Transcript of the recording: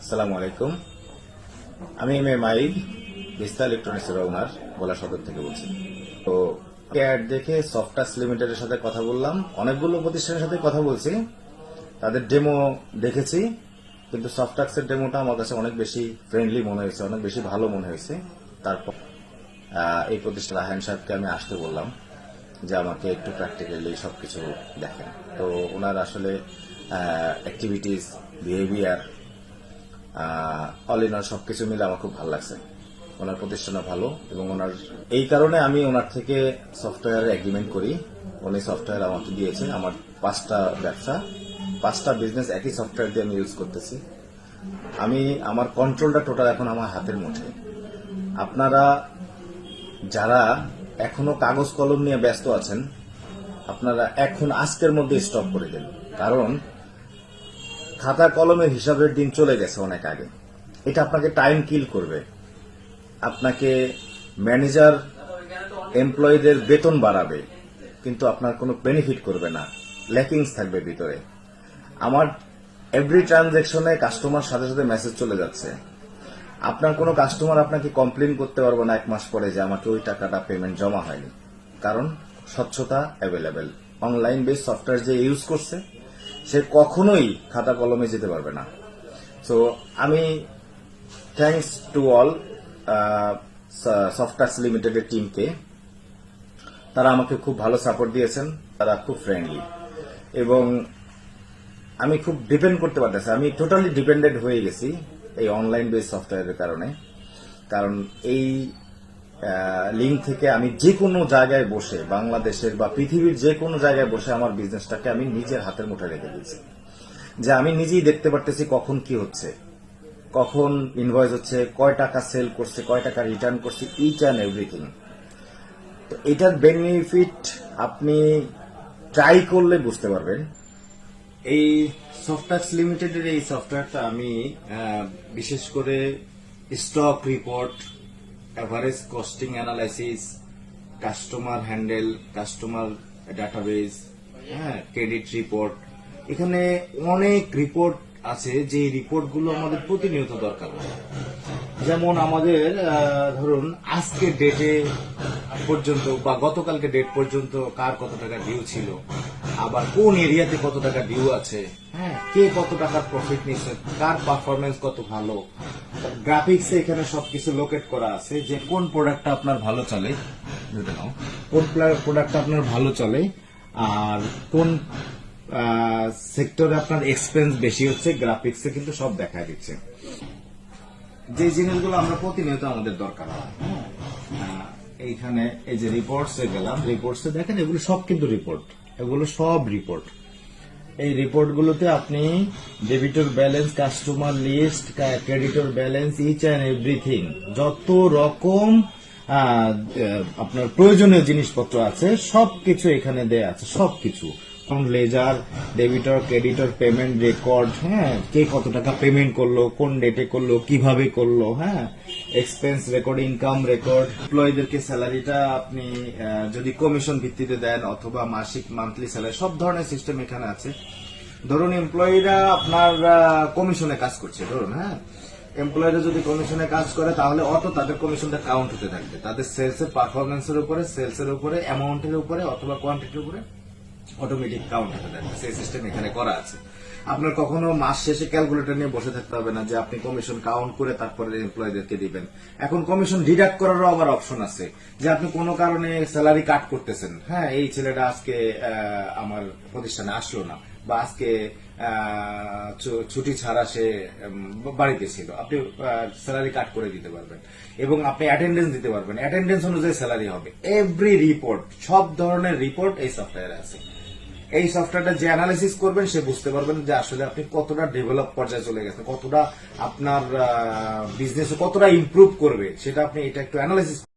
আসসালামু আলাইকুম। আমি এম এ মাইক, বিস্তা ইলেকট্রনিক্সের ওনার, ভোলা সদর থেকে বলছি। তো অ্যাড দেখে সফটাস লিমিটেডের সাথে কথা বললাম, অনেকগুলো প্রতিষ্ঠানের সাথে কথা বলছি, তাদের ডেমো দেখেছি, কিন্তু সফটাক্সের ডেমোটা আমার কাছে অনেক বেশি ফ্রেন্ডলি মনে হয়েছে, অনেক বেশি ভালো মনে হয়েছে। তারপর এই প্রতিষ্ঠান রাহান সাহেবকে আমি আসতে বললাম যে আমাকে একটু প্র্যাকটিক্যালি সবকিছু দেখেন। তো ওনার আসলে activities, behaviour, all in all সবকিছু মিলে আমার খুব ভালো লাগছে। ওনার প্রতিষ্ঠানও ভালো এবং ওনার এই কারণে আমি ওনার থেকে সফটওয়্যার এগ্রিমেন্ট করি। উনি সফটওয়্যার আমাকে দিয়েছে। আমার 5টা ব্যবসা, 5টা বিজনেস একই সফটওয়্যার দিয়ে আমি ইউজ করতেছি। আমার কন্ট্রোলটা টোটাল এখন আমার হাতের মুঠে। আপনারা যারা এখনো কাগজ কলম নিয়ে ব্যস্ত আছেন, আপনারা এখন আজকের মধ্যে স্টপ করে দেন, কারণ খাতা কলমের হিসাবের দিন চলে গেছে অনেক আগে। এটা আপনাকে টাইম কিল করবে, আপনাকে ম্যানেজার এমপ্লয়ীদের বেতন বাড়াবে, কিন্তু আপনার কোনো বেনিফিট করবে না, ল্যাকিংস থাকবে ভিতরে। আমার এভরি ট্রানজ্যাকশনে কাস্টমার সাথে সাথে মেসেজ চলে যাচ্ছে। আপনার কোনো কাস্টমার আপনাকে কমপ্লেন করতে পারবো না 1 মাস পরে যে আমাকে ওই টাকাটা পেমেন্ট জমা হয়নি, কারণ স্বচ্ছতা অ্যাভেলেবেল। অনলাইন বেস সফটওয়্যার যে ইউজ করছে সে কখনোই খাতা কলমে যেতে পারবে না। সো আমি থ্যাংকস টু অল সফটওয়্যার লিমিটেডের টিমকে, তারা আমাকে খুব ভালো সাপোর্ট দিয়েছেন, তারা খুব ফ্রেন্ডলি এবং আমি খুব ডিপেন্ড করতে পারতেছি। আমি টোটালি ডিপেন্ডেন্ট হয়ে গেছি এই অনলাইন বেস সফটওয়্যারের কারণে। কারণ এই লিঙ্ক থেকে আমি যে কোনো জায়গায় বসে, বাংলাদেশের বা পৃথিবীর যে কোনো জায়গায় বসে আমার বিজনেসটাকে আমি নিজের হাতের মুঠে রেখে দিয়েছি, যে আমি নিজেই দেখতে পারতেছি কখন কি হচ্ছে, কখন ইনভয়েস হচ্ছে, কয় টাকা সেল করছে, কয় টাকা রিটার্ন করছে, ইচ অ্যান্ড এভরিথিং। তো এটার বেনিফিট আপনি ট্রাই করলে বুঝতে পারবেন। এই সফটওয়্যার লিমিটেডের এই সফটওয়্যারটা আমি বিশেষ করে stock report, average costing analysis, customer handle, customer database, credit report, এখানে অনেক রিপোর্ট আছে যে রিপোর্টগুলো আমাদের প্রতিনিয়ত দরকার হয়। যেমন আমাদের ধরুন আজকে ডেটে পর্যন্ত বা গতকালকে ডেট পর্যন্ত কার কত টাকা ডিউ ছিল, আবার কোন এরিয়াতে কত টাকা ডিউ আছে, কে কত টাকার প্রফিট নিচ্ছে, কার পারফরমেন্স কত ভালো। গ্রাফিক্সে এখানে সবকিছু লোকেট করা আছে যে কোন প্রোডাক্টটা আপনার ভালো চলে, কোন প্রোডাক্টটা আপনার ভালো চলে, আর কোন সেক্টরে আপনার এক্সপেন্স বেশি হচ্ছে, গ্রাফিক্সে কিন্তু সব দেখা দিচ্ছে। যে জিনিসগুলো আমরা প্রতিনিয়ত আমাদের দরকার হয়। এইখানে এই যে রিপোর্টসে গেলাম, রিপোর্টসে দেখেন এগুলো সব কিন্তু রিপোর্ট, এগুলো সব রিপোর্ট। এই রিপোর্টগুলোতে আপনি debtor balance, customer list, creditor balance, each and everything, যত রকম আপনার প্রয়োজনীয় জিনিসপত্র আছে সবকিছু এখানে দেয়া আছে, সবকিছু। লেজার, ডেবিটর, ক্রেডিটর, পেমেন্ট রেকর্ড, কে কত টাকা পেমেন্ট করলো, কোন ডেটে করলো, কিভাবে করলো, এক্সপেন্স রেকর্ড, ইনকাম রেকর্ড, এমপ্লয়ীদেরকে স্যালারিটা আপনি যদি কমিশন ভিত্তিতে দেন অথবা মাসিক, মান্থলি স্যালারি, সব ধরনের সিস্টেম এখানে আছে। ধরুন এমপ্লয়ীরা আপনার কমিশনে কাজ করছে, ধরুন এমপ্লয়ীরা যদি কমিশনে কাজ করে তাহলে তাদের কমিশনটা কাউন্ট হতে থাকবে তাদের সেলসের পারফরমেন্সের উপরে, সেলসের উপরে, অ্যামাউন্টের উপরে অথবা কোয়ান্টিটির উপরে অটোমেটিক কাউন্ট হতে থাকবে। সেই সিস্টেম এখানে করা আছে। আপনার কখনো মাস শেষে ক্যালকুলেটর নিয়ে বসে থাকতে হবে না যে আপনি কমিশন কাউন্ট করে তারপরে এমপ্লয়ীদেরকে দিবেন। এখন কমিশন ডিডাক্ট করারও আবার অপশন আছে, যে আপনি কোনো কারণে স্যালারি কাট করতেছেন, এই ছেলেটা আজকে আমার প্রতিষ্ঠানে আসলো না, বা আজকে ছুটি ছাড়া সে বাড়িতে ছিল, আপনি স্যালারি কাট করে দিতে পারবেন এবং আপনি অ্যাটেন্ডেন্স দিতে পারবেন। অ্যাটেন্ডেন্স অনুযায়ী স্যালারি হবে। এভরি রিপোর্ট, সব ধরনের রিপোর্ট এই সফটওয়্যারে আছে। এই সফটওয়্যারটা যে অ্যানালিসিস করবেন সে বুঝতে পারবেন যে আসলে আপনি কতটা ডেভেলপ পর্যায়ে চলে গেছেন, কতটা আপনার বিজনেসে কতটা ইমপ্রুভ করবে, সেটা আপনি এটা একটু অ্যানালিসিস